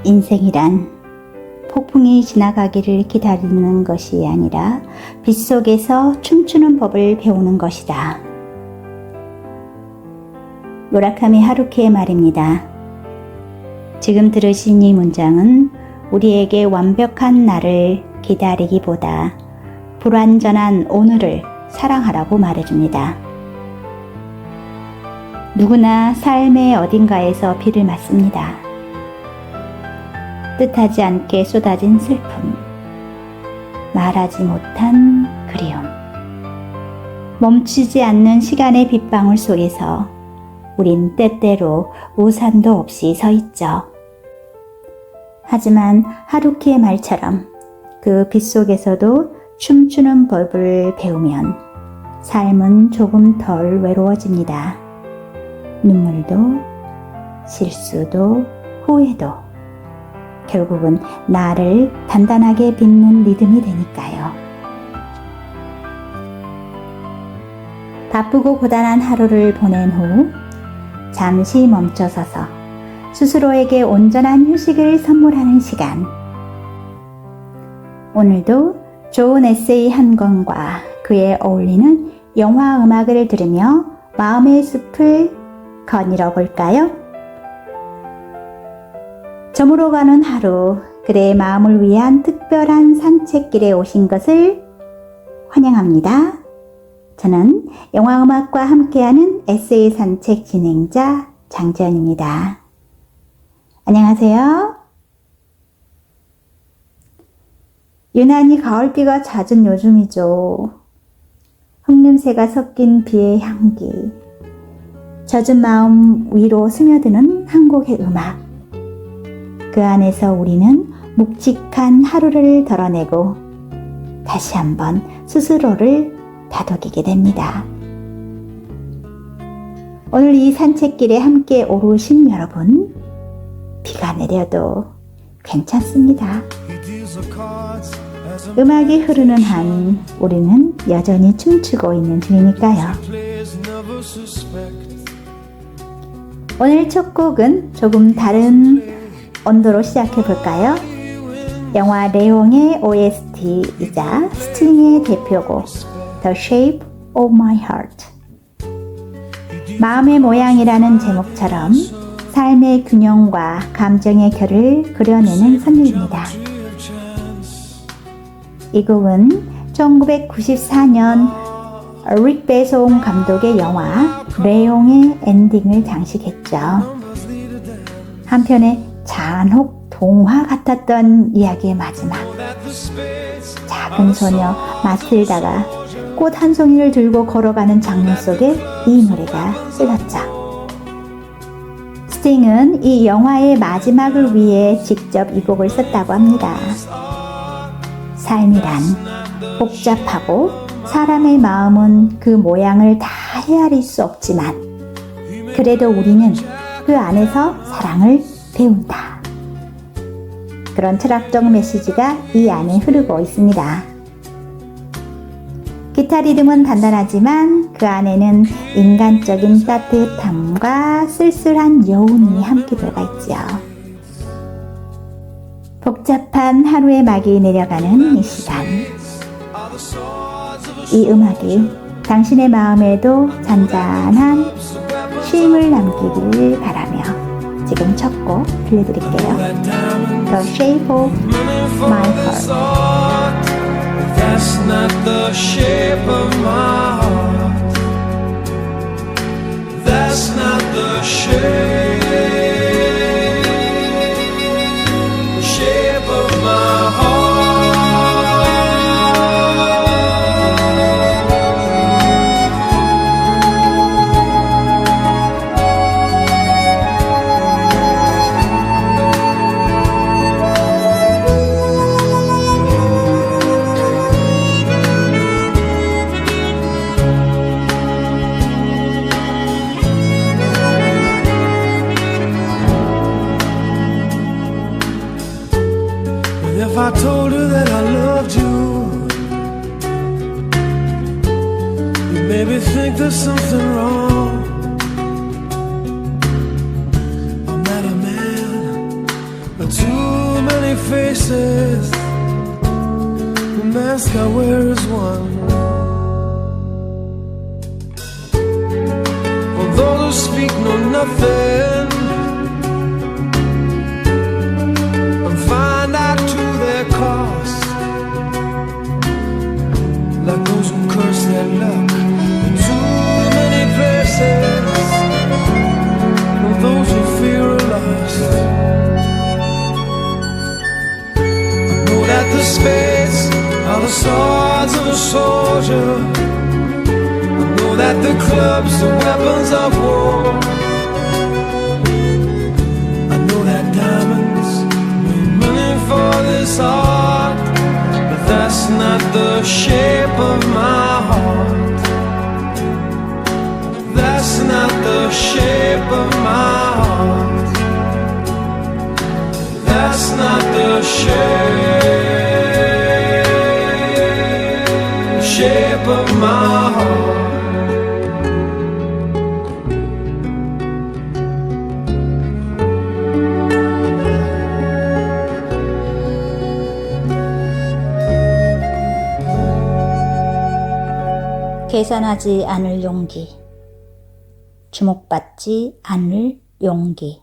인생이란 폭풍이 지나가기를 기다리는 것이 아니라 빗속에서 춤추는 법을 배우는 것이다. 무라카미 하루키의 말입니다. 지금 들으신 이 문장은 우리에게 완벽한 날을 기다리기보다 불완전한 오늘을 사랑하라고 말해줍니다. 누구나 삶의 어딘가에서 비를 맞습니다. 뜻하지 않게 쏟아진 슬픔, 말하지 못한 그리움, 멈추지 않는 시간의 빗방울 속에서 우린 때때로 우산도 없이 서 있죠. 하지만 하루키의 말처럼 그 빗속에서도 춤추는 법을 배우면 삶은 조금 덜 외로워집니다. 눈물도, 실수도, 후회도 결국은 나를 단단하게 빚는 리듬이 되니까요. 바쁘고 고단한 하루를 보낸 후 잠시 멈춰서서 스스로에게 온전한 휴식을 선물하는 시간. 오늘도 좋은 에세이 한 권과 그에 어울리는 영화 음악을 들으며 마음의 숲을 거닐어 볼까요? 저물어 가는 하루, 그대의 마음을 위한 특별한 산책길에 오신 것을 환영합니다. 저는 영화음악과 함께하는 에세이 산책 진행자 장지연입니다. 안녕하세요. 유난히 가을비가 잦은 요즘이죠. 흙냄새가 섞인 비의 향기, 젖은 마음 위로 스며드는 한 곡의 음악. 그 안에서 우리는 묵직한 하루를 덜어내고 다시 한번 스스로를 다독이게 됩니다. 오늘 이 산책길에 함께 오르신 여러분, 비가 내려도 괜찮습니다. 음악이 흐르는 한 우리는 여전히 춤추고 있는 중이니까요. 오늘 첫 곡은 조금 다른 온도로 시작해 볼까요? 영화 레옹의 OST이자 스팅의 대표곡 The Shape of My Heart. 마음의 모양이라는 제목처럼 삶의 균형과 감정의 결을 그려내는 선율입니다. 이 곡은 1994년 릭 베송 감독의 영화 레옹의 엔딩을 장식했죠. 한편의 잔혹 동화 같았던 이야기의 마지막. 작은 소녀 마틸다가 꽃 한 송이를 들고 걸어가는 장면 속에 이 노래가 쓰였죠. 스팅은 이 영화의 마지막을 위해 직접 이 곡을 썼다고 합니다. 삶이란 복잡하고 사람의 마음은 그 모양을 다 헤아릴 수 없지만 그래도 우리는 그 안에서 사랑을 배운다. 그런 철학적 메시지가 이 안에 흐르고 있습니다. 기타 리듬은 단단하지만 그 안에는 인간적인 따뜻함과 쓸쓸한 여운이 함께 들어가 있죠. 복잡한 하루의 막이 내려가는 이 시간. 이 음악이 당신의 마음에도 잔잔한 쉼을 남기길 바라며 지금 첫 곡 들려드릴게요. The Shape of My Heart. That's not the shape of my heart. That's not the shape of my heart. If I told her that I loved you, you maybe think there's something wrong. I'm not a man, but too I wear is one. For those who speak know nothing and find out to their cost, like those who curse their luck in too many places, or those who fear are lost. I know that the spades are the swords of a soldier. I know that the clubs are weapons of war. I know that diamonds mean money for this art, but that's not the shape of my heart. That's not the shape of my heart. That's not the shape of my heart. 계산하지 않을 용기, 주목받지 않을 용기.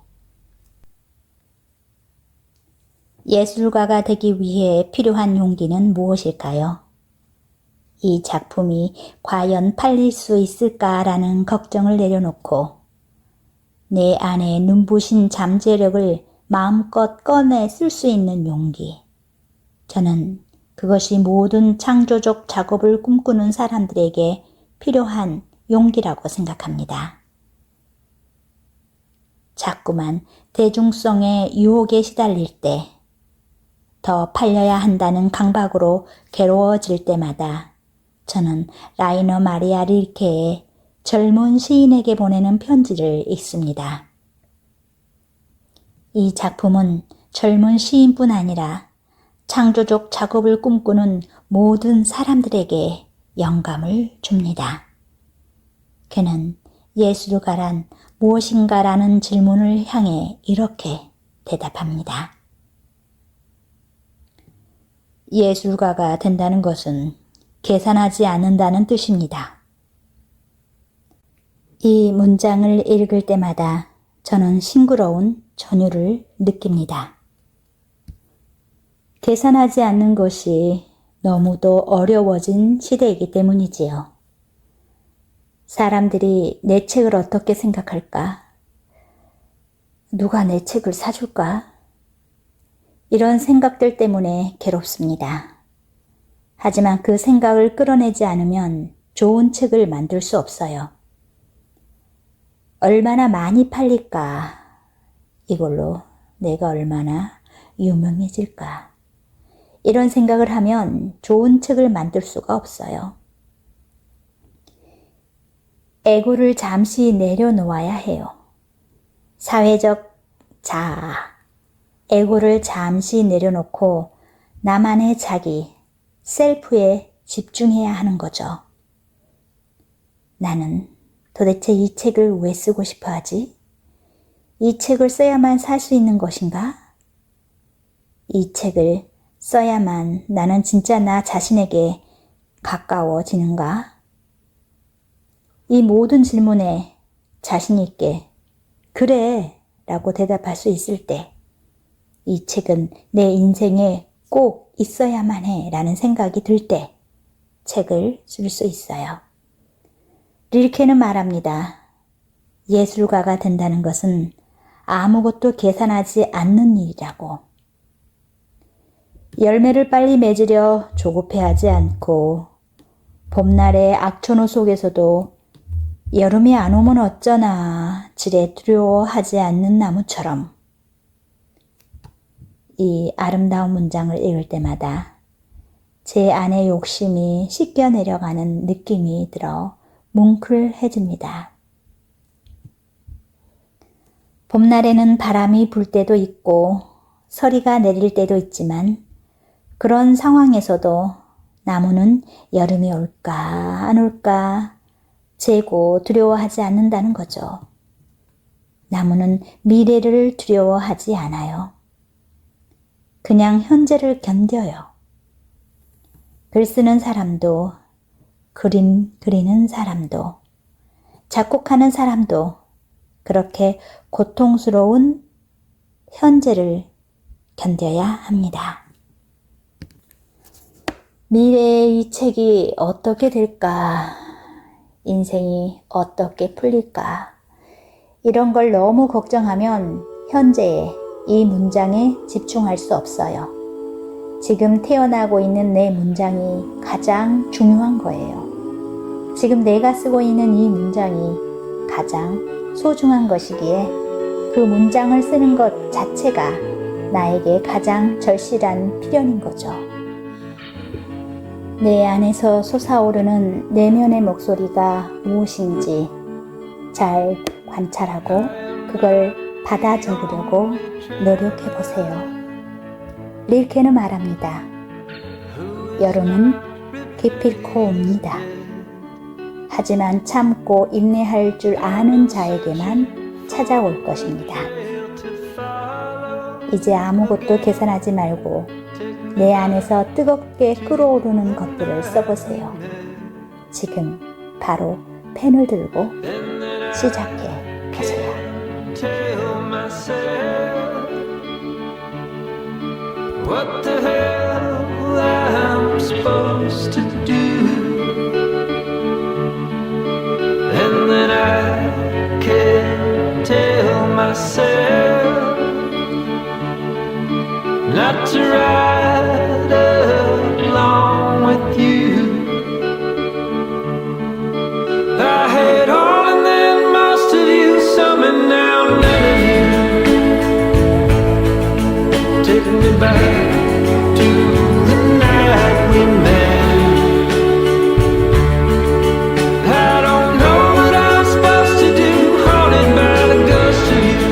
예술가가 되기 위해 필요한 용기는 무엇일까요? 이 작품이 과연 팔릴 수 있을까라는 걱정을 내려놓고 내 안에 눈부신 잠재력을 마음껏 꺼내 쓸 수 있는 용기. 저는 그것이 모든 창조적 작업을 꿈꾸는 사람들에게 필요한 용기라고 생각합니다. 자꾸만 대중성의 유혹에 시달릴 때, 더 팔려야 한다는 강박으로 괴로워질 때마다 저는 라이너 마리아 릴케의 젊은 시인에게 보내는 편지를 읽습니다. 이 작품은 젊은 시인뿐 아니라 창조적 작업을 꿈꾸는 모든 사람들에게 영감을 줍니다. 그는 예술가란 무엇인가라는 질문을 향해 이렇게 대답합니다. 예술가가 된다는 것은 계산하지 않는다는 뜻입니다. 이 문장을 읽을 때마다 저는 싱그러운 전율을 느낍니다. 계산하지 않는 것이 너무도 어려워진 시대이기 때문이지요. 사람들이 내 책을 어떻게 생각할까? 누가 내 책을 사줄까? 이런 생각들 때문에 괴롭습니다. 하지만 그 생각을 끌어내지 않으면 좋은 책을 만들 수 없어요. 얼마나 많이 팔릴까? 이걸로 내가 얼마나 유명해질까? 이런 생각을 하면 좋은 책을 만들 수가 없어요. 에고를 잠시 내려놓아야 해요. 사회적 자아, 에고를 잠시 내려놓고 나만의 자기, 셀프에 집중해야 하는 거죠. 나는 도대체 이 책을 왜 쓰고 싶어 하지? 이 책을 써야만 살 수 있는 것인가? 이 책을 써야만 나는 진짜 나 자신에게 가까워지는가? 이 모든 질문에 자신 있게 그래 라고 대답할 수 있을 때 이 책은 내 인생에 꼭 있어야만 해 라는 생각이 들 때 책을 쓸 수 있어요. 릴케는 말합니다. 예술가가 된다는 것은 아무것도 계산하지 않는 일이라고. 열매를 빨리 맺으려 조급해하지 않고 봄날의 악천후 속에서도 여름이 안 오면 어쩌나 지레 두려워하지 않는 나무처럼 이 아름다운 문장을 읽을 때마다 제 안의 욕심이 씻겨 내려가는 느낌이 들어 뭉클해집니다. 봄날에는 바람이 불 때도 있고 서리가 내릴 때도 있지만 그런 상황에서도 나무는 여름이 올까 안 올까 재고 두려워하지 않는다는 거죠. 나무는 미래를 두려워하지 않아요. 그냥 현재를 견뎌요. 글 쓰는 사람도, 그림 그리는 사람도, 작곡하는 사람도 그렇게 고통스러운 현재를 견뎌야 합니다. 미래의 이 책이 어떻게 될까? 인생이 어떻게 풀릴까? 이런 걸 너무 걱정하면 현재의 이 문장에 집중할 수 없어요. 지금 태어나고 있는 내 문장이 가장 중요한 거예요. 지금 내가 쓰고 있는 이 문장이 가장 소중한 것이기에 그 문장을 쓰는 것 자체가 나에게 가장 절실한 필연인 거죠. 내 안에서 솟아오르는 내면의 목소리가 무엇인지 잘 관찰하고 그걸 받아 적으려고 노력해 보세요. 릴케는 말합니다. 여름은 기필코 옵니다. 하지만 참고 인내할 줄 아는 자에게만 찾아올 것입니다. 이제 아무것도 계산하지 말고 내 안에서 뜨겁게 끓어오르는 것들을 써보세요. 지금 바로 펜을 들고 시작해 보세요. What the hell I'm supposed to do? And then I can't tell myself not to ride along with you. I had all and then most of you, some and now none of you. Take me back to the night we met. I don't know what I'm supposed to do, haunted by the ghost of you.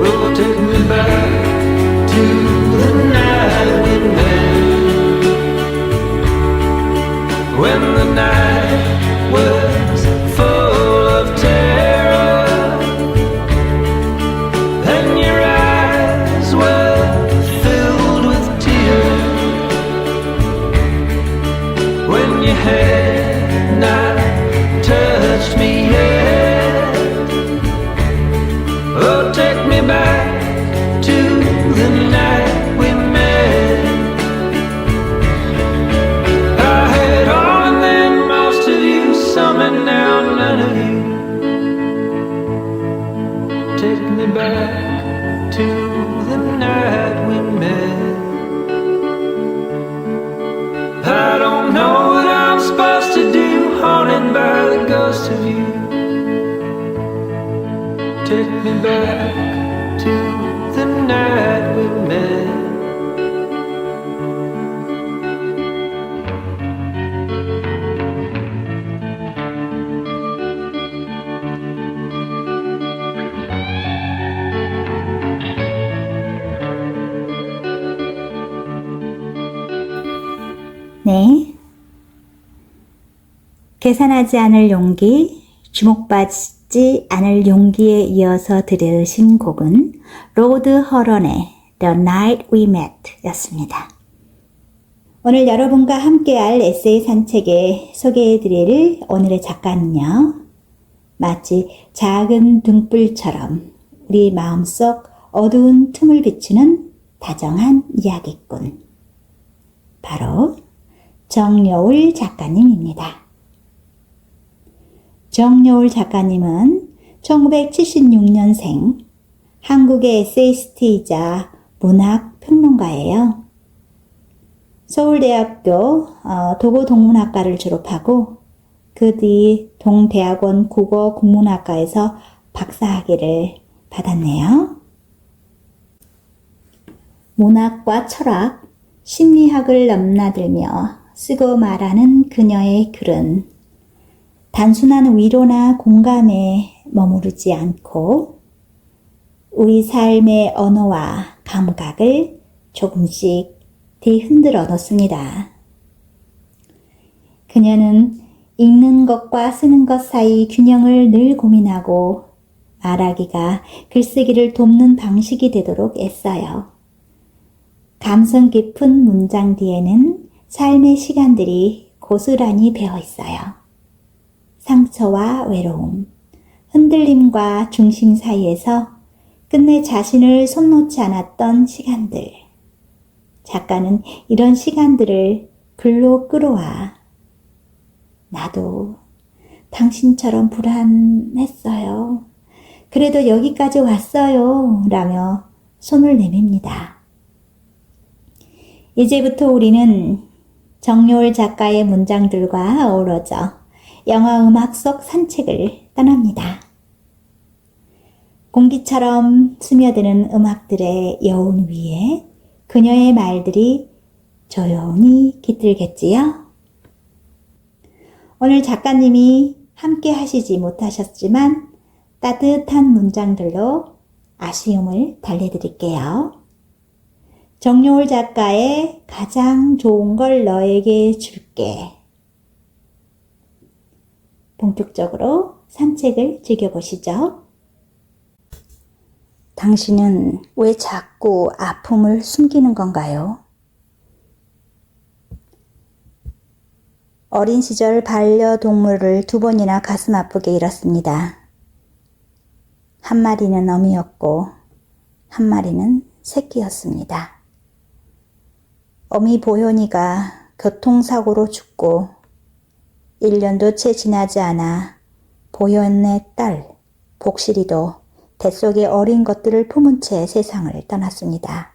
Oh, take me back to the night we met. When the night was full of terror and your eyes were filled with tears, when you had not touched me yet. Oh, take me back to the night we met. I had all and then most of you, some and now none of you. Take me back to the night we met. I don't know what I'm supposed to do, haunted by the ghost of you. Take me back to the night we met. 네. 계산하지 않을 용기, 주목받지 않을 용기에 이어서 들으신 곡은 로드 허런의 The Night We Met 였습니다. 오늘 여러분과 함께할 에세이 산책에 소개해드릴 오늘의 작가는요. 마치 작은 등불처럼 우리 마음속 어두운 틈을 비추는 다정한 이야기꾼. 바로 정여울 작가님입니다. 정여울 작가님은 1976년생 한국의 에세이스트이자 문학평론가예요. 서울대학교 도고동문학과를 졸업하고 그 뒤 동대학원 국어국문학과에서 박사학위를 받았네요. 문학과 철학, 심리학을 넘나들며 쓰고 말하는 그녀의 글은 단순한 위로나 공감에 머무르지 않고 우리 삶의 언어와 감각을 조금씩 뒤흔들어 놓습니다. 그녀는 읽는 것과 쓰는 것 사이 균형을 늘 고민하고 말하기가 글쓰기를 돕는 방식이 되도록 애써요. 감성 깊은 문장 뒤에는 삶의 시간들이 고스란히 배어 있어요. 상처와 외로움, 흔들림과 중심 사이에서 끝내 자신을 손 놓지 않았던 시간들. 작가는 이런 시간들을 글로 끌어와 나도 당신처럼 불안했어요. 그래도 여기까지 왔어요. 라며 손을 내밉니다. 이제부터 우리는 정요월 작가의 문장들과 어우러져 영화 음악 속 산책을 떠납니다. 공기처럼 스며드는 음악들의 여운 위에 그녀의 말들이 조용히 깃들겠지요? 오늘 작가님이 함께 하시지 못하셨지만 따뜻한 문장들로 아쉬움을 달래드릴게요. 정요월 작가의 가장 좋은 걸 너에게 줄게. 본격적으로 산책을 즐겨보시죠. 당신은 왜 자꾸 아픔을 숨기는 건가요? 어린 시절 반려동물을 2번이나 가슴 아프게 잃었습니다. 한 마리는 어미였고 한 마리는 새끼였습니다. 어미 보현이가 교통사고로 죽고 1년도 채 지나지 않아 보현의 딸 복실이도 뱃속에 어린 것들을 품은 채 세상을 떠났습니다.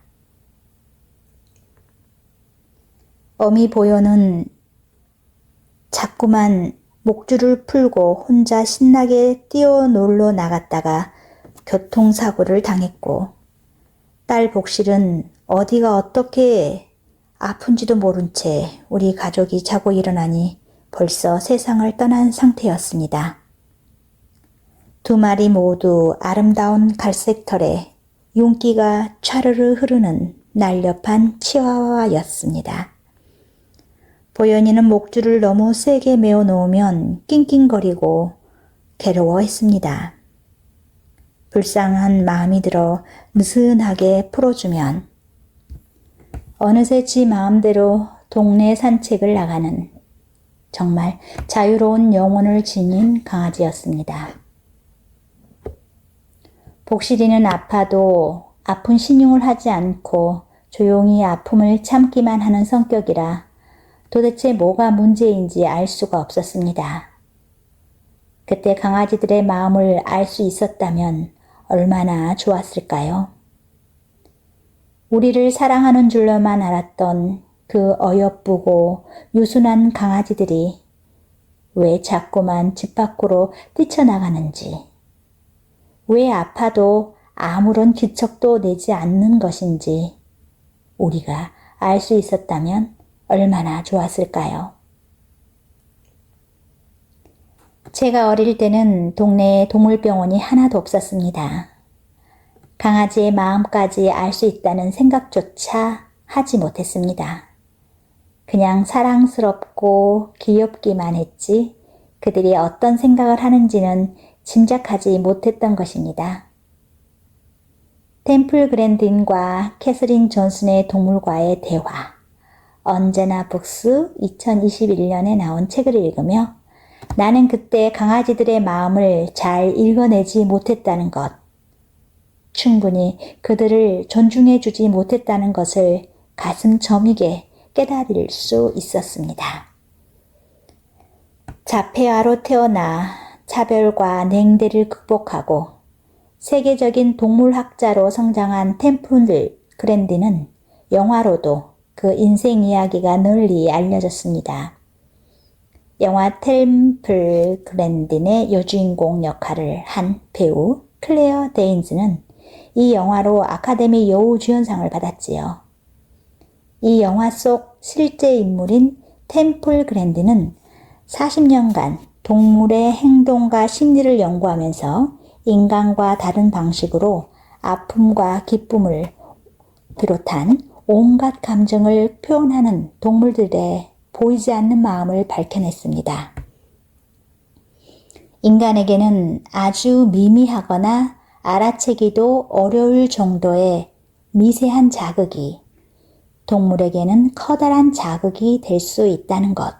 어미 보현은 자꾸만 목줄을 풀고 혼자 신나게 뛰어놀러 나갔다가 교통사고를 당했고 딸 복실은 어디가 어떻게 아픈지도 모른 채 우리 가족이 자고 일어나니 벌써 세상을 떠난 상태였습니다. 2마리 모두 아름다운 갈색 털에 윤기가 차르르 흐르는 날렵한 치와와였습니다. 보현이는 목줄을 너무 세게 메어 놓으면 낑낑거리고 괴로워했습니다. 불쌍한 마음이 들어 느슨하게 풀어주면 어느새 지 마음대로 동네 산책을 나가는 정말 자유로운 영혼을 지닌 강아지였습니다. 복실이는 아파도 아픈 신용을 하지 않고 조용히 아픔을 참기만 하는 성격이라 도대체 뭐가 문제인지 알 수가 없었습니다. 그때 강아지들의 마음을 알 수 있었다면 얼마나 좋았을까요? 우리를 사랑하는 줄로만 알았던 그 어여쁘고 유순한 강아지들이 왜 자꾸만 집 밖으로 뛰쳐나가는지, 왜 아파도 아무런 기척도 내지 않는 것인지 우리가 알 수 있었다면 얼마나 좋았을까요? 제가 어릴 때는 동네에 동물병원이 하나도 없었습니다. 강아지의 마음까지 알 수 있다는 생각조차 하지 못했습니다. 그냥 사랑스럽고 귀엽기만 했지 그들이 어떤 생각을 하는지는 짐작하지 못했던 것입니다. 템플 그랜딘과 캐서린 존슨의 동물과의 대화, 언제나 북스 2021년에 나온 책을 읽으며 나는 그때 강아지들의 마음을 잘 읽어내지 못했다는 것, 충분히 그들을 존중해 주지 못했다는 것을 가슴 저미게 깨달을 수 있었습니다. 자폐아로 태어나 차별과 냉대를 극복하고 세계적인 동물학자로 성장한 템플 그랜디는 영화로도 그 인생 이야기가 널리 알려졌습니다. 영화 템플 그랜딘의 여주인공 역할을 한 배우 클레어 데인즈는 이 영화로 아카데미 여우주연상을 받았지요. 이 영화 속 실제 인물인 템플 그랜딘은 40년간 동물의 행동과 심리를 연구하면서 인간과 다른 방식으로 아픔과 기쁨을 비롯한 온갖 감정을 표현하는 동물들의 보이지 않는 마음을 밝혀냈습니다. 인간에게는 아주 미미하거나 알아채기도 어려울 정도의 미세한 자극이 동물에게는 커다란 자극이 될 수 있다는 것.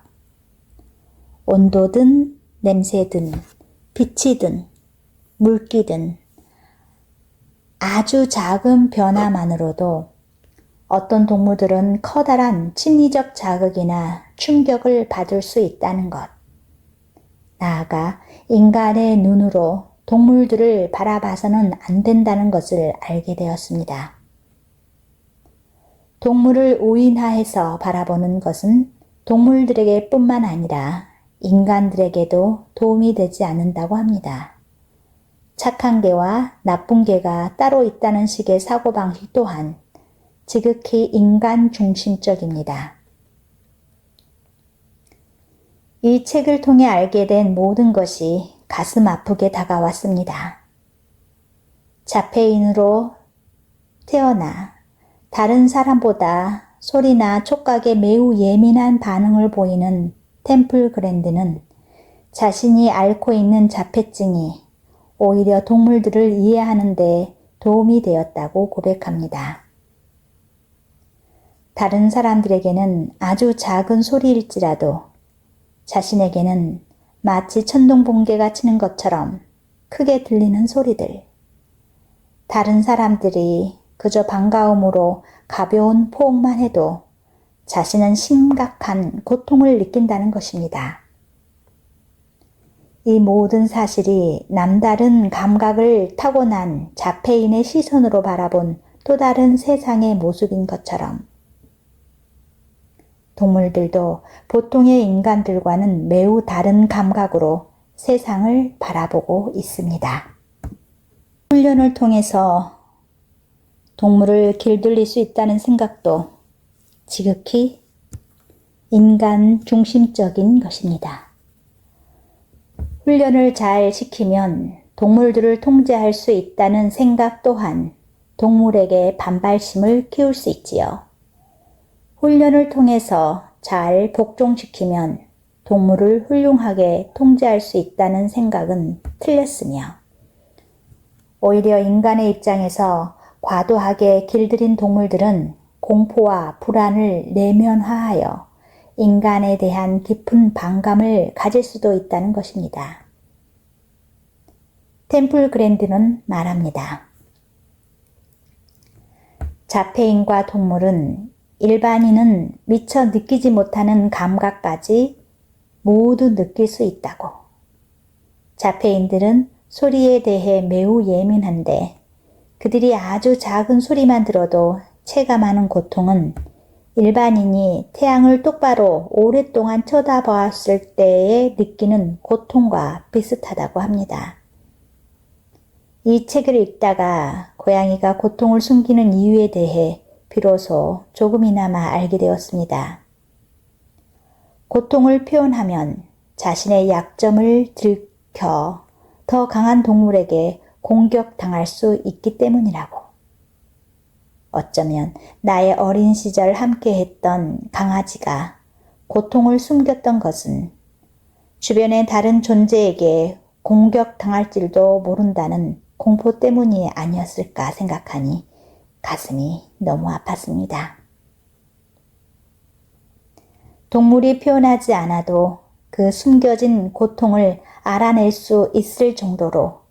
온도든 냄새든 빛이든 물기든 아주 작은 변화만으로도 어떤 동물들은 커다란 심리적 자극이나 충격을 받을 수 있다는 것. 나아가 인간의 눈으로 동물들을 바라봐서는 안 된다는 것을 알게 되었습니다. 동물을 오인화해서 바라보는 것은 동물들에게 뿐만 아니라 인간들에게도 도움이 되지 않는다고 합니다. 착한 개와 나쁜 개가 따로 있다는 식의 사고방식 또한 지극히 인간 중심적입니다. 이 책을 통해 알게 된 모든 것이 가슴 아프게 다가왔습니다. 자폐인으로 태어나 다른 사람보다 소리나 촉각에 매우 예민한 반응을 보이는 템플 그랜드는 자신이 앓고 있는 자폐증이 오히려 동물들을 이해하는 데 도움이 되었다고 고백합니다. 다른 사람들에게는 아주 작은 소리일지라도 자신에게는 마치 천둥번개가 치는 것처럼 크게 들리는 소리들. 다른 사람들이 그저 반가움으로 가벼운 포옹만 해도 자신은 심각한 고통을 느낀다는 것입니다. 이 모든 사실이 남다른 감각을 타고난 자폐인의 시선으로 바라본 또 다른 세상의 모습인 것처럼 동물들도 보통의 인간들과는 매우 다른 감각으로 세상을 바라보고 있습니다. 훈련을 통해서 동물을 길들일 수 있다는 생각도 지극히 인간 중심적인 것입니다. 훈련을 잘 시키면 동물들을 통제할 수 있다는 생각 또한 동물에게 반발심을 키울 수 있지요. 훈련을 통해서 잘 복종시키면 동물을 훌륭하게 통제할 수 있다는 생각은 틀렸으며 오히려 인간의 입장에서 과도하게 길들인 동물들은 공포와 불안을 내면화하여 인간에 대한 깊은 반감을 가질 수도 있다는 것입니다. 템플 그랜드는 말합니다. 자폐인과 동물은 일반인은 미처 느끼지 못하는 감각까지 모두 느낄 수 있다고. 자폐인들은 소리에 대해 매우 예민한데 그들이 아주 작은 소리만 들어도 체감하는 고통은 일반인이 태양을 똑바로 오랫동안 쳐다보았을 때에 느끼는 고통과 비슷하다고 합니다. 이 책을 읽다가 고양이가 고통을 숨기는 이유에 대해 비로소 조금이나마 알게 되었습니다. 고통을 표현하면 자신의 약점을 들켜 더 강한 동물에게 공격당할 수 있기 때문이라고. 어쩌면 나의 어린 시절 함께했던 강아지가 고통을 숨겼던 것은 주변의 다른 존재에게 공격당할지도 모른다는 공포 때문이 아니었을까 생각하니 가슴이 너무 아팠습니다. 동물이 표현하지 않아도 그 숨겨진 고통을 알아낼 수 있을 정도로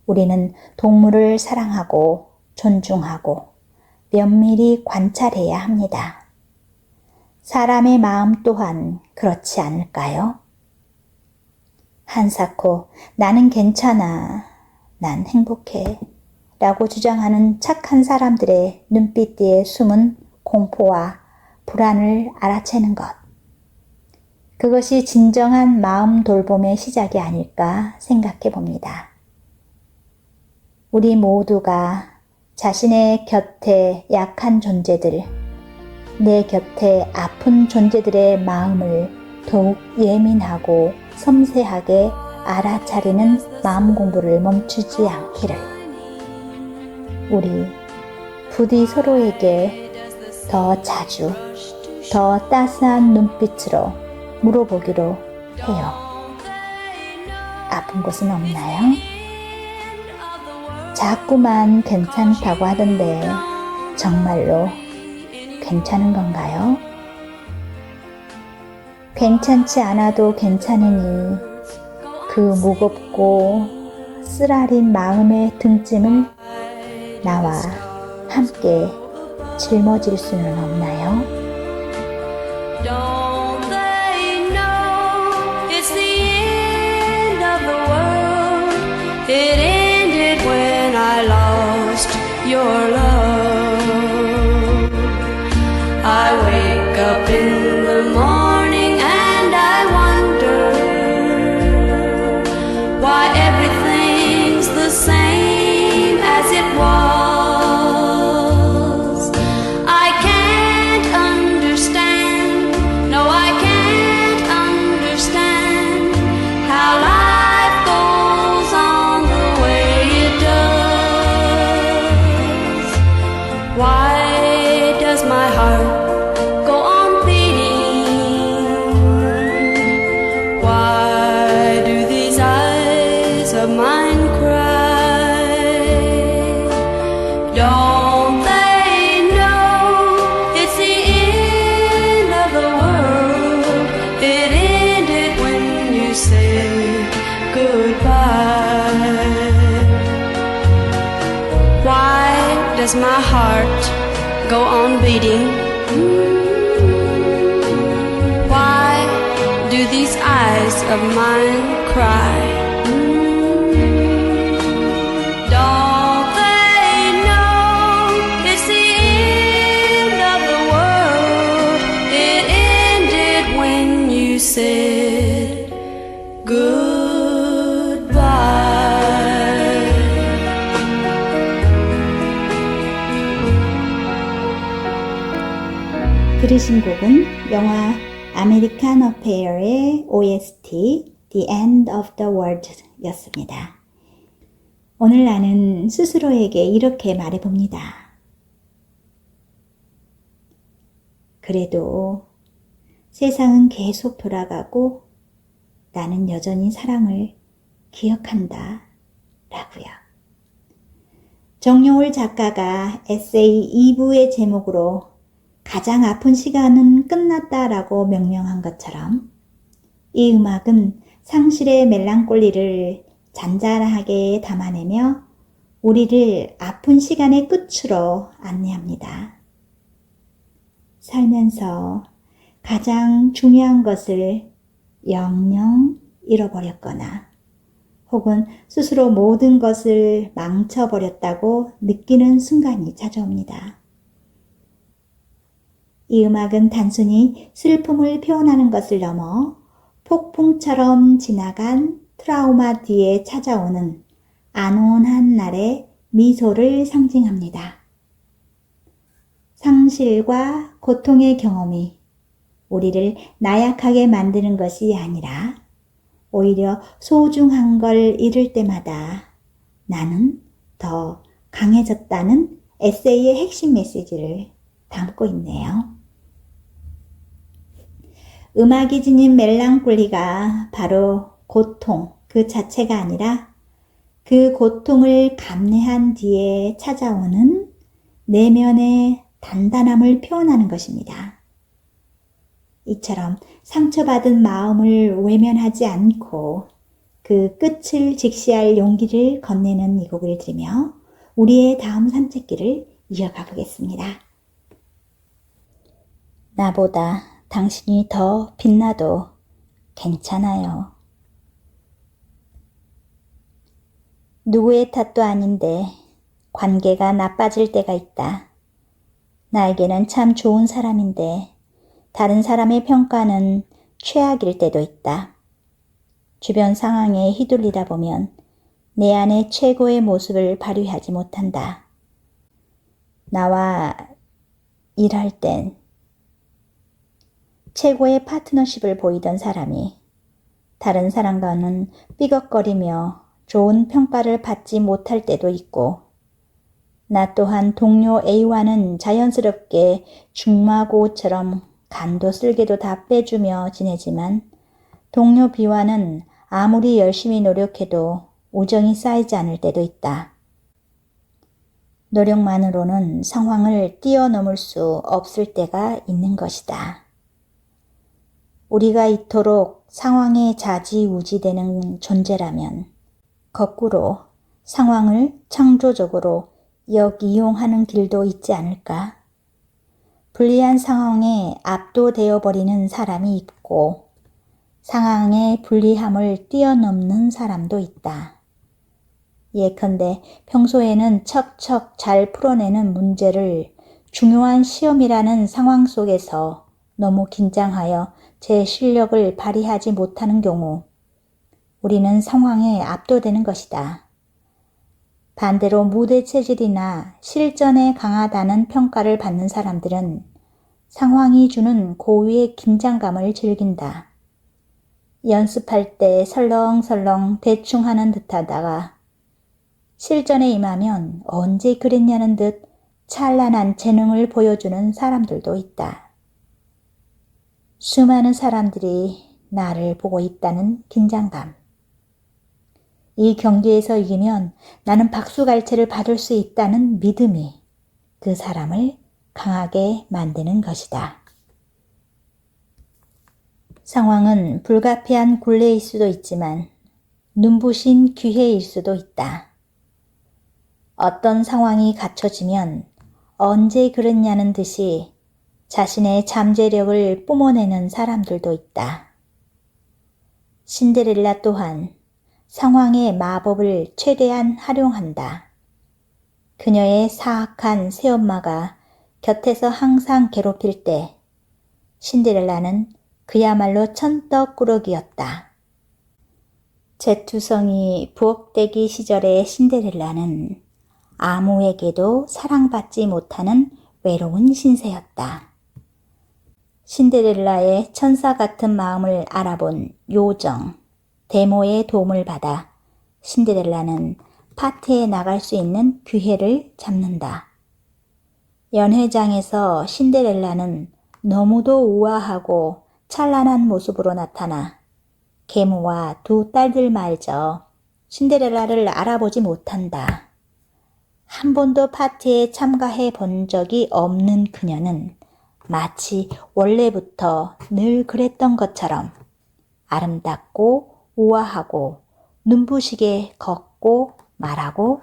우리는 동물을 사랑하고 존중하고 면밀히 관찰해야 합니다. 사람의 마음 또한 그렇지 않을까요? 한사코 나는 괜찮아, 난 행복해 라고 주장하는 착한 사람들의 눈빛 뒤에 숨은 공포와 불안을 알아채는 것. 그것이 진정한 마음 돌봄의 시작이 아닐까 생각해 봅니다. 우리 모두가 자신의 곁에 약한 존재들, 내 곁에 아픈 존재들의 마음을 더욱 예민하고 섬세하게 알아차리는 마음 공부를 멈추지 않기를. 우리 부디 서로에게 더 자주, 더 따스한 눈빛으로 물어보기로 해요. 아픈 곳은 없나요? 자꾸만 괜찮다고 하던데 정말로 괜찮은 건가요? 괜찮지 않아도 괜찮으니 그 무겁고 쓰라린 마음의 등짐을 나와 함께 짊어질 수는 없나요? Don't they know it's the end of the world? It ended when I lost your love. I wake up in the morning and I wonder why everything's the same as it was. I can't understand, no I can't understand how life goes on the way it does. Why does my heart go on beating? Why do these eyes of mine cry? Don't they know it's the end of the world? It ended when you said goodbye. Why does my heart go on beating? Why do these eyes of mine cry? Don't they know it's the end of the world? It ended when you said goodbye. 들으신 곡은 영화 아메리칸 어페어의 OST The End of the World 였습니다. 오늘 나는 스스로에게 이렇게 말해봅니다. 그래도 세상은 계속 돌아가고 나는 여전히 사랑을 기억한다 라고요. 정용울 작가가 에세이 2부의 제목으로 가장 아픈 시간은 끝났다라고 명명한 것처럼 이 음악은 상실의 멜랑콜리를 잔잔하게 담아내며 우리를 아픈 시간의 끝으로 안내합니다. 살면서 가장 중요한 것을 영영 잃어버렸거나 혹은 스스로 모든 것을 망쳐버렸다고 느끼는 순간이 찾아옵니다. 이 음악은 단순히 슬픔을 표현하는 것을 넘어 폭풍처럼 지나간 트라우마 뒤에 찾아오는 안온한 날의 미소를 상징합니다. 상실과 고통의 경험이 우리를 나약하게 만드는 것이 아니라 오히려 소중한 걸 잃을 때마다 나는 더 강해졌다는 에세이의 핵심 메시지를 담고 있네요. 음악이 지닌 멜랑콜리가 바로 고통 그 자체가 아니라 그 고통을 감내한 뒤에 찾아오는 내면의 단단함을 표현하는 것입니다. 이처럼 상처받은 마음을 외면하지 않고 그 끝을 직시할 용기를 건네는 이 곡을 들으며 우리의 다음 산책길을 이어가 보겠습니다. 나보다 당신이 더 빛나도 괜찮아요. 누구의 탓도 아닌데 관계가 나빠질 때가 있다. 나에게는 참 좋은 사람인데 다른 사람의 평가는 최악일 때도 있다. 주변 상황에 휘둘리다 보면 내 안의 최고의 모습을 발휘하지 못한다. 나와 일할 땐 최고의 파트너십을 보이던 사람이 다른 사람과는 삐걱거리며 좋은 평가를 받지 못할 때도 있고 나 또한 동료 A와는 자연스럽게 중마고처럼 간도 쓸개도 다 빼주며 지내지만 동료 B와는 아무리 열심히 노력해도 우정이 쌓이지 않을 때도 있다. 노력만으로는 상황을 뛰어넘을 수 없을 때가 있는 것이다. 우리가 이토록 상황에 좌지우지되는 존재라면 거꾸로 상황을 창조적으로 역이용하는 길도 있지 않을까? 불리한 상황에 압도되어 버리는 사람이 있고 상황의 불리함을 뛰어넘는 사람도 있다. 예컨대 평소에는 척척 잘 풀어내는 문제를 중요한 시험이라는 상황 속에서 너무 긴장하여 제 실력을 발휘하지 못하는 경우 우리는 상황에 압도되는 것이다. 반대로 무대 체질이나 실전에 강하다는 평가를 받는 사람들은 상황이 주는 고유의 긴장감을 즐긴다. 연습할 때 설렁설렁 대충 하는 듯 하다가 실전에 임하면 언제 그랬냐는 듯 찬란한 재능을 보여주는 사람들도 있다. 수많은 사람들이 나를 보고 있다는 긴장감. 이 경기에서 이기면 나는 박수갈채를 받을 수 있다는 믿음이 그 사람을 강하게 만드는 것이다. 상황은 불가피한 굴레일 수도 있지만 눈부신 기회일 수도 있다. 어떤 상황이 갖춰지면 언제 그랬냐는 듯이 자신의 잠재력을 뿜어내는 사람들도 있다. 신데렐라 또한 상황의 마법을 최대한 활용한다. 그녀의 사악한 새엄마가 곁에서 항상 괴롭힐 때 신데렐라는 그야말로 천떡꾸러기였다. 제투성이 부엌대기 시절의 신데렐라는 아무에게도 사랑받지 못하는 외로운 신세였다. 신데렐라의 천사 같은 마음을 알아본 요정, 데모의 도움을 받아 신데렐라는 파티에 나갈 수 있는 기회를 잡는다. 연회장에서 신데렐라는 너무도 우아하고 찬란한 모습으로 나타나 계모와 두 딸들마저 신데렐라를 알아보지 못한다. 한 번도 파티에 참가해 본 적이 없는 그녀는 마치 원래부터 늘 그랬던 것처럼 아름답고 우아하고 눈부시게 걷고 말하고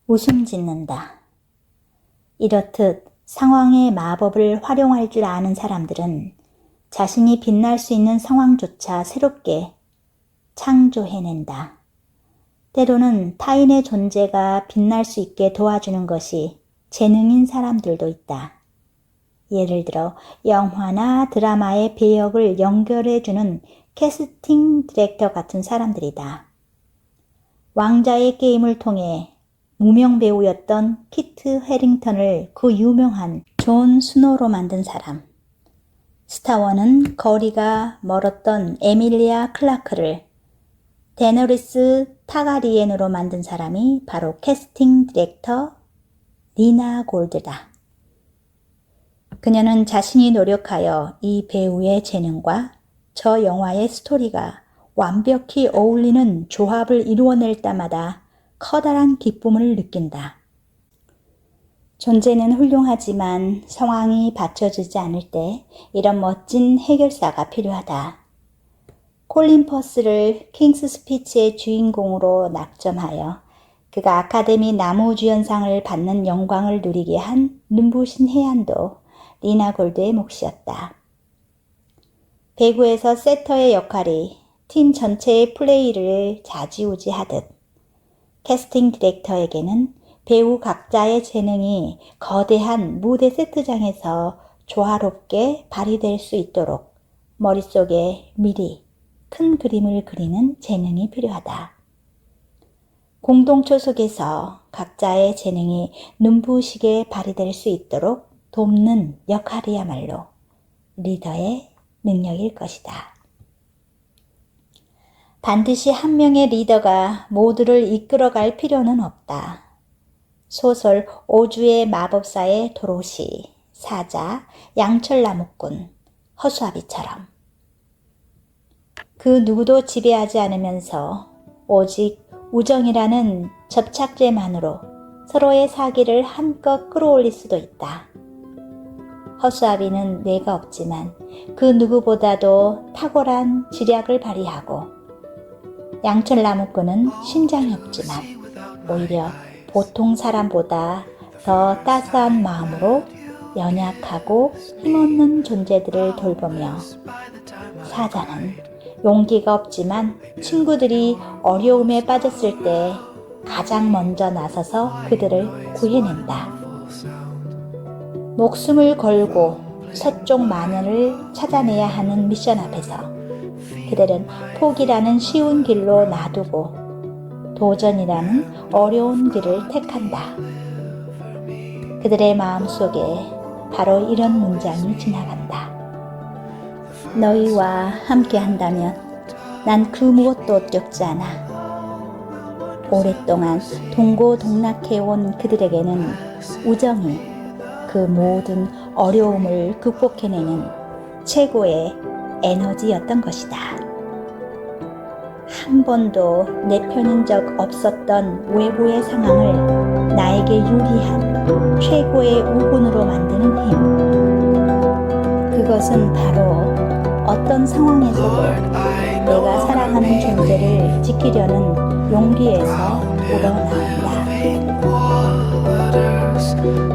웃음 짓는다. 이렇듯 상황의 마법을 활용할 줄 아는 사람들은 자신이 빛날 수 있는 상황조차 새롭게 창조해낸다. 때로는 타인의 존재가 빛날 수 있게 도와주는 것이 재능인 사람들도 있다. 예를 들어 영화나 드라마의 배역을 연결해주는 캐스팅 디렉터 같은 사람들이다. 왕자의 게임을 통해 무명 배우였던 키트 해링턴을 그 유명한 존 스노로 만든 사람. 스타워는 거리가 멀었던 에밀리아 클라크를 데너리스 타가리엔으로 만든 사람이 바로 캐스팅 디렉터 니나 골드다. 그녀는 자신이 노력하여 이 배우의 재능과 저 영화의 스토리가 완벽히 어울리는 조합을 이루어낼 때마다 커다란 기쁨을 느낀다. 존재는 훌륭하지만 상황이 받쳐주지 않을 때 이런 멋진 해결사가 필요하다. 콜린 퍼스를 킹스 스피치의 주인공으로 낙점하여 그가 아카데미 나무주연상을 받는 영광을 누리게 한 눈부신 해안도 니나 골드의 몫이었다. 배구에서 세터의 역할이 팀 전체의 플레이를 좌지우지하듯 캐스팅 디렉터에게는 배우 각자의 재능이 거대한 무대 세트장에서 조화롭게 발휘될 수 있도록 머릿속에 미리 큰 그림을 그리는 재능이 필요하다. 공동체 속에서 각자의 재능이 눈부시게 발휘될 수 있도록 돕는 역할이야말로 리더의 능력일 것이다. 반드시 한 명의 리더가 모두를 이끌어갈 필요는 없다. 소설 오주의 마법사의 도로시, 사자, 양철나무꾼, 허수아비처럼 그 누구도 지배하지 않으면서 오직 우정이라는 접착제만으로 서로의 사기를 한껏 끌어올릴 수도 있다. 허수아비는 뇌가 없지만 그 누구보다도 탁월한 지략을 발휘하고 양철나무꾼은 심장이 없지만 오히려 보통 사람보다 더 따스한 마음으로 연약하고 힘없는 존재들을 돌보며 사자는 용기가 없지만 친구들이 어려움에 빠졌을 때 가장 먼저 나서서 그들을 구해낸다. 목숨을 걸고 서쪽 마녀를 찾아내야 하는 미션 앞에서 그들은 포기라는 쉬운 길로 놔두고 도전이라는 어려운 길을 택한다. 그들의 마음속에 바로 이런 문장이 지나간다. 너희와 함께 한다면 난 그 무엇도 두렵지 않아. 오랫동안 동고동락해온 그들에게는 우정이 그 모든 어려움을 극복해내는 최고의 에너지였던 것이다. 한 번도 내 편인 적 없었던 외부의 상황을 나에게 유리한 최고의 우군으로 만드는 힘. 그것은 바로 어떤 상황에서도 내가 사랑하는 존재를 지키려는 용기에서 우러나온다.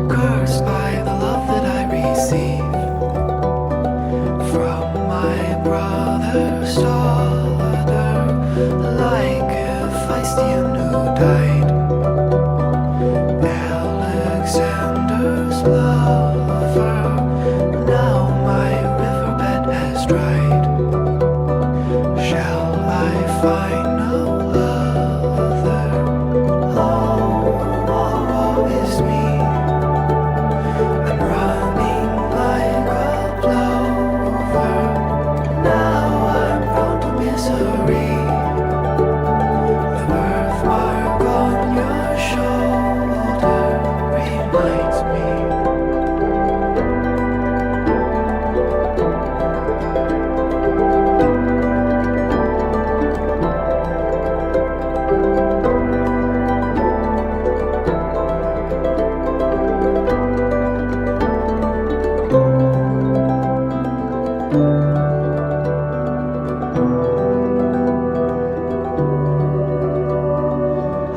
Cursed by the love that I receive from my brother's daughter, like a Hephaestion who died, Alexander's lover. Now my riverbed has dried. Shall I find no other? Oh, woe is me. I'm running like a plover. Now I'm prone to misery. The birthmark on your shoulder reminds me.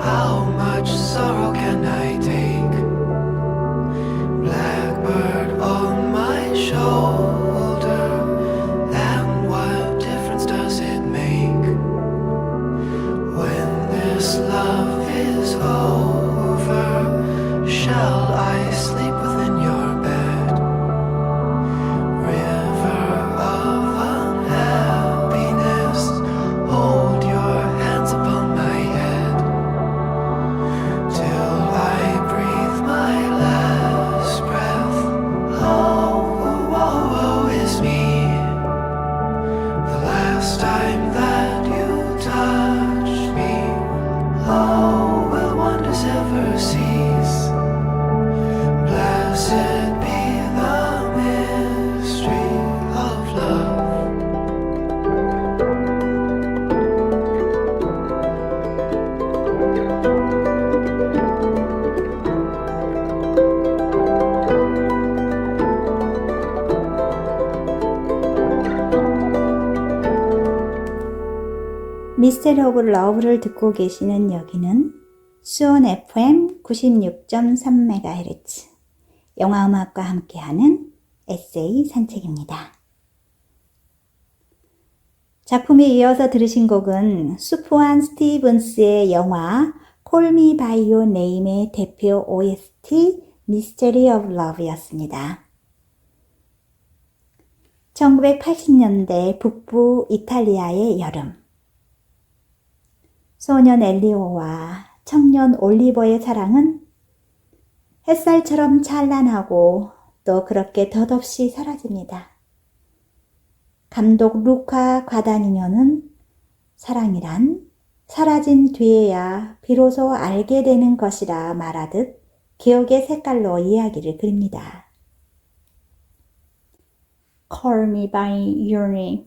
How much sorrow can I take? Blackbird on my shoulder. And what difference does it make when this love is over? Shall I sleep within your bed? River of unhappiness, hold your hands upon my head till I breathe my last breath. Oh, woe, woe is me. The last time that you touched me, oh, will wonders ever cease? Blessed be the mystery of love. 미스터리 오브 러브를 듣고 계시는 여기는 수원 FM 96.3MHz 영화음악과 함께하는 에세이 산책입니다. 작품에 이어서 들으신 곡은 수프완 스티븐스의 영화 Call Me By Your Name의 대표 OST Mystery of Love였습니다. 1980년대 북부 이탈리아의 여름. 소년 엘리오와 청년 올리버의 사랑은 햇살처럼 찬란하고 또 그렇게 덧없이 사라집니다. 감독 루카 과다니뇨는 사랑이란 사라진 뒤에야 비로소 알게 되는 것이라 말하듯 기억의 색깔로 이야기를 그립니다. Call me by your name,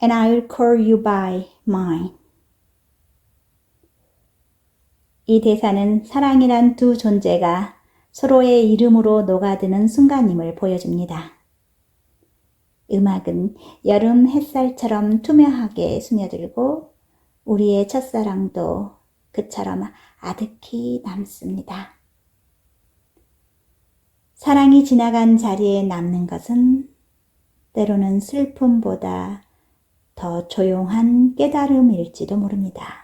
and I'll call you by mine. 이 대사는 사랑이란 두 존재가 서로의 이름으로 녹아드는 순간임을 보여줍니다. 음악은 여름 햇살처럼 투명하게 스며들고 우리의 첫사랑도 그처럼 아득히 남습니다. 사랑이 지나간 자리에 남는 것은 때로는 슬픔보다 더 조용한 깨달음일지도 모릅니다.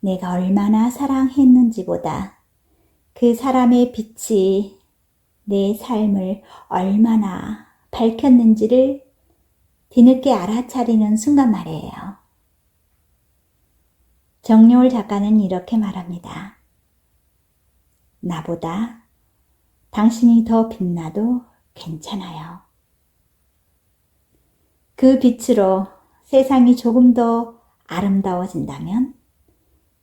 내가 얼마나 사랑했는지보다 그 사람의 빛이 내 삶을 얼마나 밝혔는지를 뒤늦게 알아차리는 순간 말이에요. 정요울 작가는 이렇게 말합니다. 나보다 당신이 더 빛나도 괜찮아요. 그 빛으로 세상이 조금 더 아름다워진다면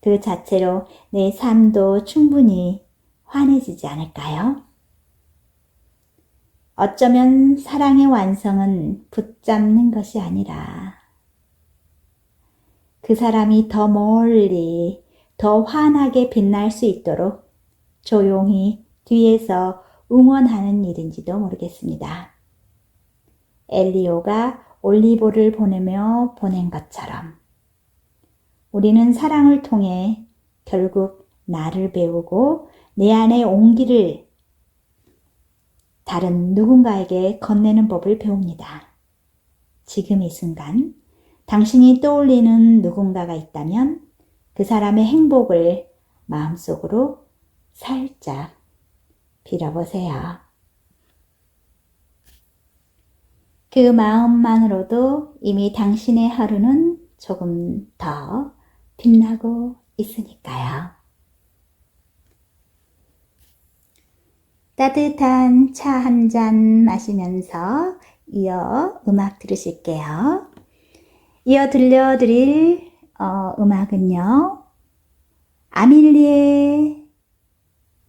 그 자체로 내 삶도 충분히 환해지지 않을까요? 어쩌면 사랑의 완성은 붙잡는 것이 아니라 그 사람이 더 멀리, 더 환하게 빛날 수 있도록 조용히 뒤에서 응원하는 일인지도 모르겠습니다. 엘리오가 올리보를 보내며 보낸 것처럼 우리는 사랑을 통해 결국 나를 배우고 내 안의 온기를 다른 누군가에게 건네는 법을 배웁니다. 지금 이 순간 당신이 떠올리는 누군가가 있다면 그 사람의 행복을 마음속으로 살짝 빌어보세요. 그 마음만으로도 이미 당신의 하루는 조금 더 빛나고 있으니까요. 따뜻한 차 한 잔 마시면서 이어 음악 들으실게요. 이어 들려드릴 음악은요. 아밀리에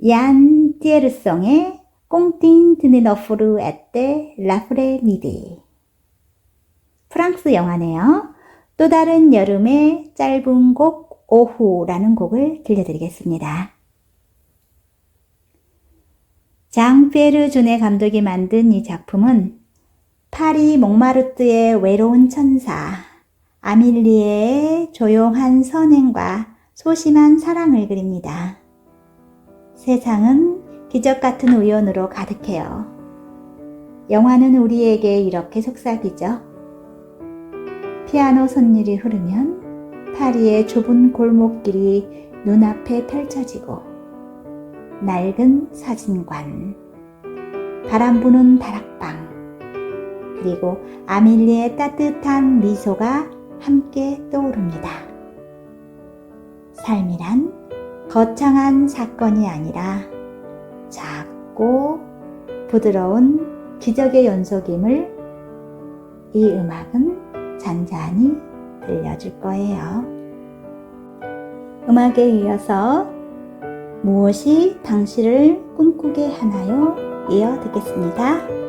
얀 티에르송의 꽁띵 드네너프르 에떼 라프레 미디. 프랑스 영화네요. 또 다른 여름의 짧은 곡 오후라는 곡을 들려드리겠습니다. 장 피에르 주네 감독이 만든 이 작품은 파리 몽마르트의 외로운 천사 아밀리에의 조용한 선행과 소심한 사랑을 그립니다. 세상은 기적 같은 우연으로 가득해요. 영화는 우리에게 이렇게 속삭이죠. 피아노 선율이 흐르면 파리의 좁은 골목길이 눈앞에 펼쳐지고 낡은 사진관, 바람 부는 다락방, 그리고 아밀리의 따뜻한 미소가 함께 떠오릅니다. 삶이란 거창한 사건이 아니라 작고 부드러운 기적의 연속임을 이 음악은 잔잔히 들려줄 거예요. 음악에 이어서 무엇이 당신을 꿈꾸게 하나요? 이어 듣겠습니다.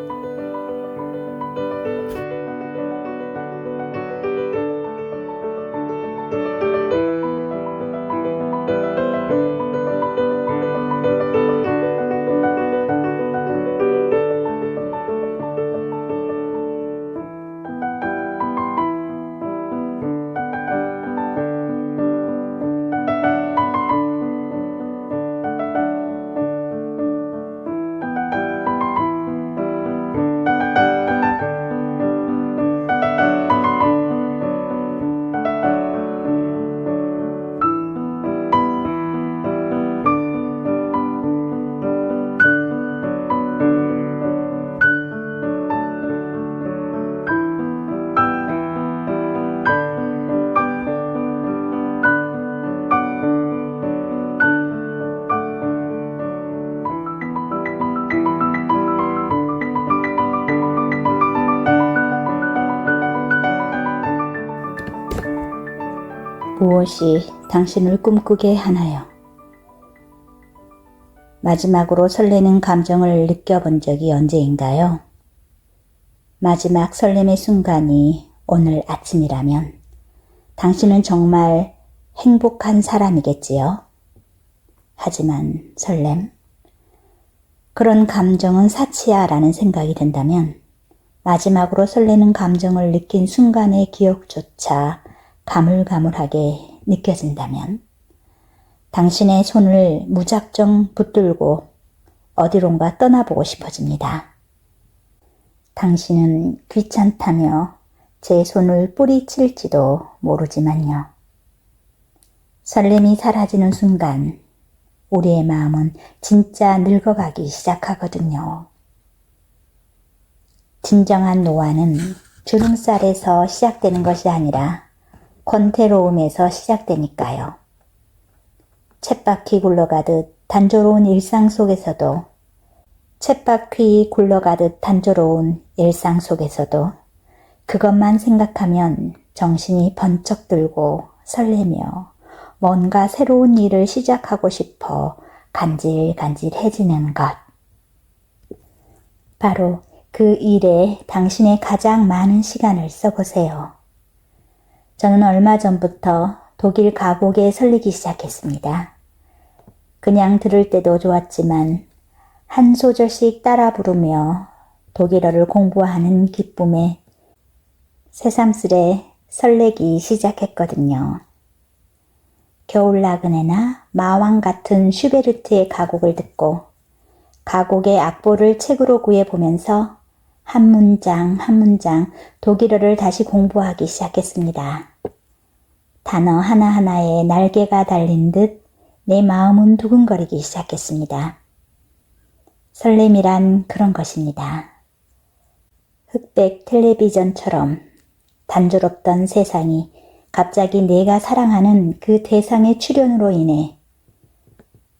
무엇이 당신을 꿈꾸게 하나요? 마지막으로 설레는 감정을 느껴본 적이 언제인가요? 마지막 설렘의 순간이 오늘 아침이라면 당신은 정말 행복한 사람이겠지요. 하지만 설렘, 그런 감정은 사치야 라는 생각이 든다면 마지막으로 설레는 감정을 느낀 순간의 기억조차 가물가물하게 느껴진다면 당신의 손을 무작정 붙들고 어디론가 떠나보고 싶어집니다. 당신은 귀찮다며 제 손을 뿌리칠지도 모르지만요. 설렘이 사라지는 순간 우리의 마음은 진짜 늙어가기 시작하거든요. 진정한 노화는 주름살에서 시작되는 것이 아니라 권태로움에서 시작되니까요. 쳇바퀴 굴러가듯 단조로운 일상 속에서도 그것만 생각하면 정신이 번쩍 들고 설레며 뭔가 새로운 일을 시작하고 싶어 간질간질해지는 것. 바로 그 일에 당신의 가장 많은 시간을 써보세요. 저는 얼마 전부터 독일 가곡에 설리기 시작했습니다. 그냥 들을 때도 좋았지만 한 소절씩 따라 부르며 독일어를 공부하는 기쁨에 새삼스레 설레기 시작했거든요. 겨울 나그네나 마왕 같은 슈베르트의 가곡을 듣고 가곡의 악보를 책으로 구해보면서 한 문장 한 문장 독일어를 다시 공부하기 시작했습니다. 단어 하나하나에 날개가 달린 듯 내 마음은 두근거리기 시작했습니다. 설렘이란 그런 것입니다. 흑백 텔레비전처럼 단조롭던 세상이 갑자기 내가 사랑하는 그 대상의 출현으로 인해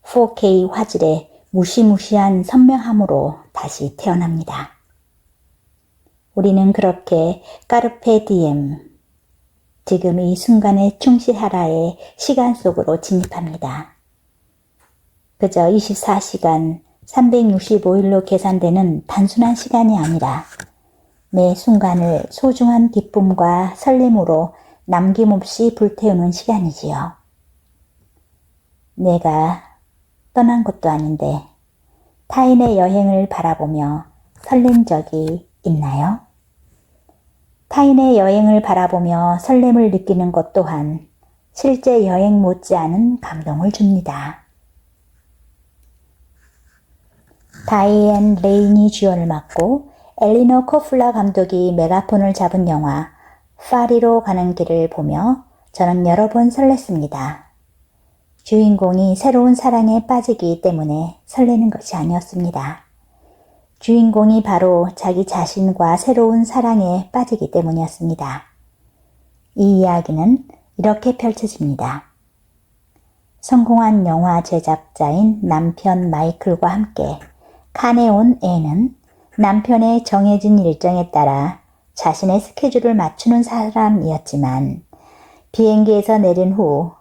4K 화질의 무시무시한 선명함으로 다시 태어납니다. 우리는 그렇게 까르페 디엠, 지금 이 순간에 충실하라의 시간 속으로 진입합니다. 그저 24시간 365일로 계산되는 단순한 시간이 아니라 매 순간을 소중한 기쁨과 설렘으로 남김없이 불태우는 시간이지요. 내가 떠난 것도 아닌데 타인의 여행을 바라보며 설렌 적이 있나요? 타인의 여행을 바라보며 설렘을 느끼는 것 또한 실제 여행 못지않은 감동을 줍니다. 다이앤 레인이 주연을 맡고 엘리너 코플라 감독이 메가폰을 잡은 영화 파리로 가는 길을 보며 저는 여러 번 설렜습니다. 주인공이 새로운 사랑에 빠지기 때문에 설레는 것이 아니었습니다. 주인공이 바로 자기 자신과 새로운 사랑에 빠지기 때문이었습니다. 이 이야기는 이렇게 펼쳐집니다. 성공한 영화 제작자인 남편 마이클과 함께 칸에 온 앤은 남편의 정해진 일정에 따라 자신의 스케줄을 맞추는 사람이었지만 비행기에서 내린 후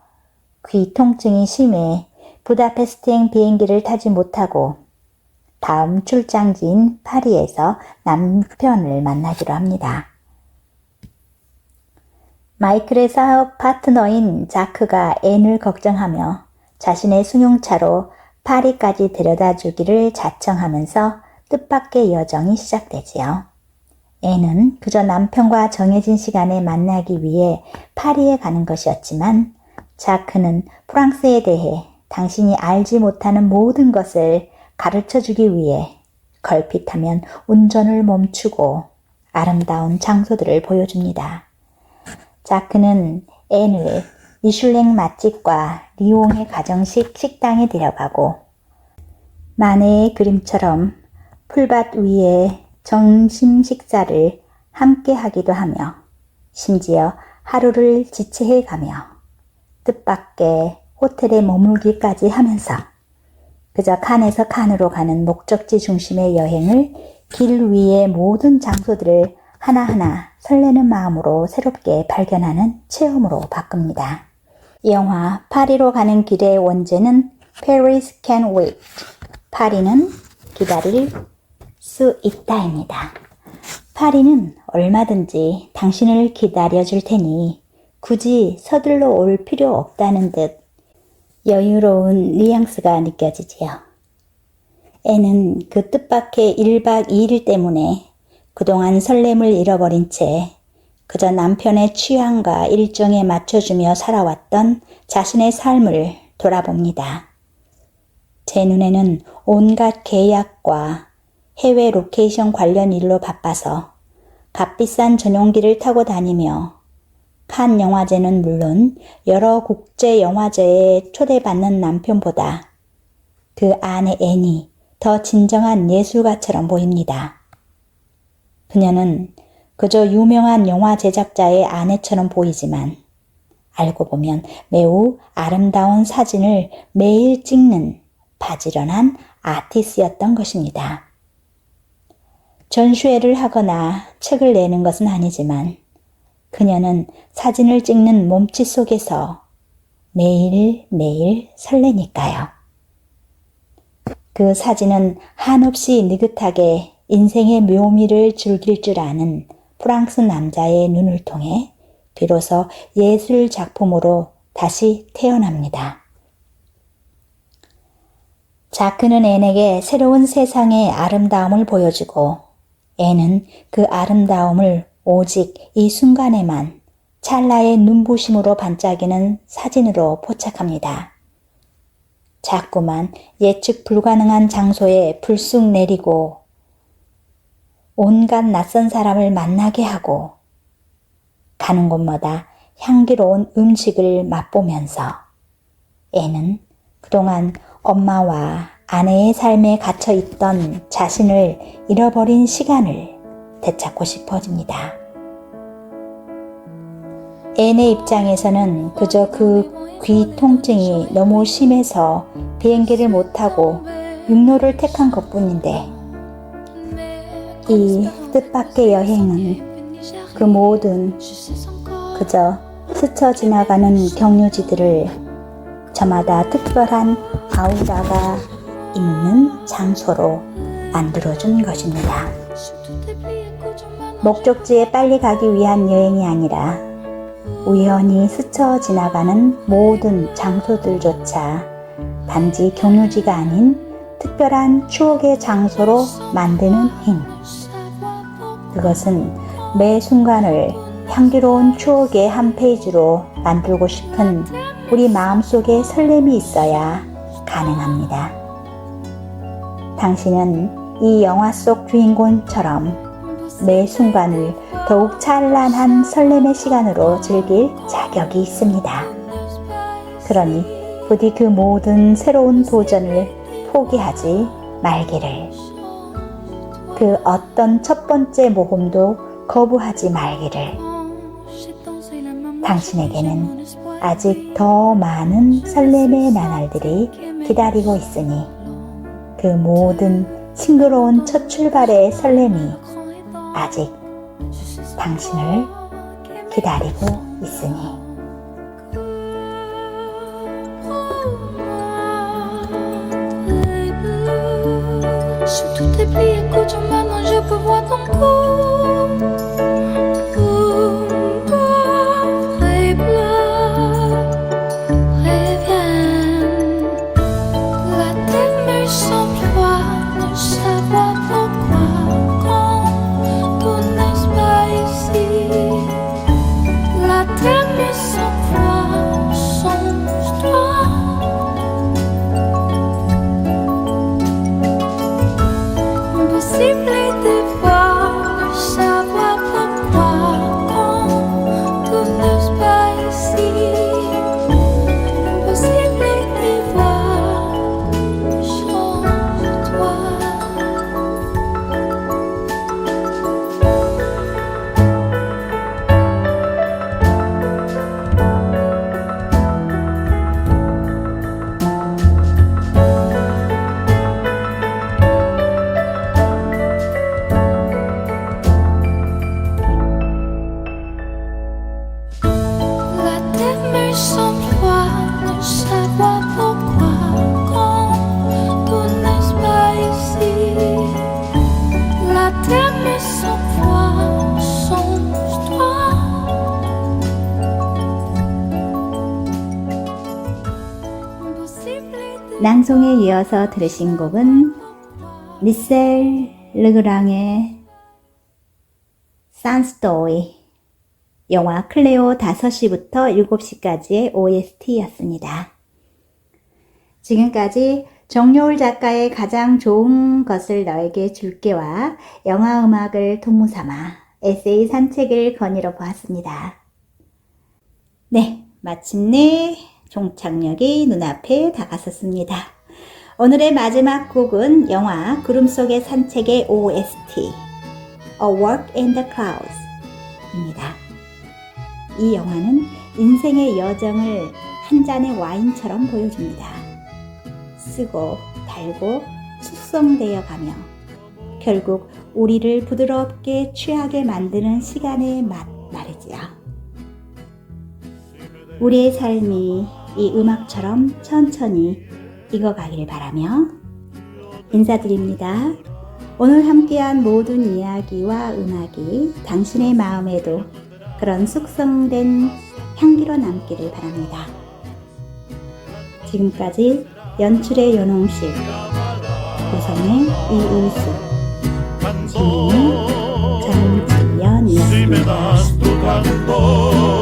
귀 통증이 심해 부다페스트행 비행기를 타지 못하고 다음 출장지인 파리에서 남편을 만나기로 합니다. 마이클의 사업 파트너인 자크가 앤을 걱정하며 자신의 승용차로 파리까지 데려다 주기를 자청하면서 뜻밖의 여정이 시작되지요. 앤은 그저 남편과 정해진 시간에 만나기 위해 파리에 가는 것이었지만 자크는 프랑스에 대해 당신이 알지 못하는 모든 것을 가르쳐주기 위해 걸핏하면 운전을 멈추고 아름다운 장소들을 보여줍니다. 자크는 앤을 미슐랭 맛집과 리옹의 가정식 식당에 데려가고 만해의 그림처럼 풀밭 위에 점심 식사를 함께 하기도 하며 심지어 하루를 지체해 가며 뜻밖의 호텔에 머물기까지 하면서 그저 칸에서 칸으로 가는 목적지 중심의 여행을 길 위의 모든 장소들을 하나하나 설레는 마음으로 새롭게 발견하는 체험으로 바꿉니다. 이 영화 파리로 가는 길의 원제는 Paris can wait. 파리는 기다릴 수 있다입니다. 파리는 얼마든지 당신을 기다려줄 테니 굳이 서둘러 올 필요 없다는 듯 여유로운 뉘앙스가 느껴지지요. 애는 그 뜻밖의 1박 2일 때문에 그동안 설렘을 잃어버린 채 그저 남편의 취향과 일정에 맞춰주며 살아왔던 자신의 삶을 돌아봅니다. 제 눈에는 온갖 계약과 해외 로케이션 관련 일로 바빠서 값비싼 전용기를 타고 다니며 칸 영화제는 물론 여러 국제 영화제에 초대받는 남편보다 그 아내 앤이 더 진정한 예술가처럼 보입니다. 그녀는 그저 유명한 영화 제작자의 아내처럼 보이지만 알고 보면 매우 아름다운 사진을 매일 찍는 바지런한 아티스트였던 것입니다. 전시회를 하거나 책을 내는 것은 아니지만 그녀는 사진을 찍는 몸짓 속에서 매일매일 설레니까요. 그 사진은 한없이 느긋하게 인생의 묘미를 즐길 줄 아는 프랑스 남자의 눈을 통해 비로소 예술 작품으로 다시 태어납니다. 자크는 앤에게 새로운 세상의 아름다움을 보여주고 앤은 그 아름다움을 오직 이 순간에만 찰나의 눈부심으로 반짝이는 사진으로 포착합니다. 자꾸만 예측 불가능한 장소에 불쑥 내리고 온갖 낯선 사람을 만나게 하고 가는 곳마다 향기로운 음식을 맛보면서 앤은 그동안 엄마와 아내의 삶에 갇혀 있던 자신을 잃어버린 시간을 되찾고 싶어집니다. 앤의 입장에서는 그저 그 귀 통증이 너무 심해서 비행기를 못 타고 육로를 택한 것뿐인데 이 뜻밖의 여행은 그 모든 그저 스쳐 지나가는 경유지들을 저마다 특별한 아우라가 있는 장소로 만들어준 것입니다. 목적지에 빨리 가기 위한 여행이 아니라 우연히 스쳐 지나가는 모든 장소들조차 단지 경유지가 아닌 특별한 추억의 장소로 만드는 힘. 그것은 매 순간을 향기로운 추억의 한 페이지로 만들고 싶은 우리 마음속에 설렘이 있어야 가능합니다. 당신은 이 영화 속 주인공처럼 매 순간을 더욱 찬란한 설렘의 시간으로 즐길 자격이 있습니다. 그러니 부디 그 모든 새로운 도전을 포기하지 말기를. 그 어떤 첫 번째 모험도 거부하지 말기를. 당신에게는 아직 더 많은 설렘의 나날들이 기다리고 있으니 그 모든 싱그러운 첫 출발의 설렘이 아직 당신을 기다리고 있으니. Si tout est plié, écoute, maintenant je peux voir ton corps. Et pleure, reviens. La terre me semble froide, ne savoir pourquoi. Quand on n'est pas ici, la terre me semble froide, songe-toi. Impossible de voir le 낭송에 이어서 들으신 곡은 미셀 르그랑의 산스토이, 영화 클레오 5시부터 7시까지의 OST였습니다. 지금까지 정여울 작가의 가장 좋은 것을 너에게 줄게와 영화 음악을 통모삼아 에세이 산책을 거닐어 보았습니다. 네, 마침내 종착역이 눈앞에 다가섰습니다. 오늘의 마지막 곡은 영화 구름 속의 산책의 OST A Walk in the Clouds 입니다. 이 영화는 인생의 여정을 한 잔의 와인처럼 보여줍니다. 쓰고 달고 숙성되어 가며 결국 우리를 부드럽게 취하게 만드는 시간의 맛 말이지요. 우리의 삶이 이 음악처럼 천천히 익어가길 바라며 인사드립니다. 오늘 함께한 모든 이야기와 음악이 당신의 마음에도 그런 숙성된 향기로 남기를 바랍니다. 지금까지 연출의 연홍식, 구성의 이우수, 진행의 정지연이었습니다.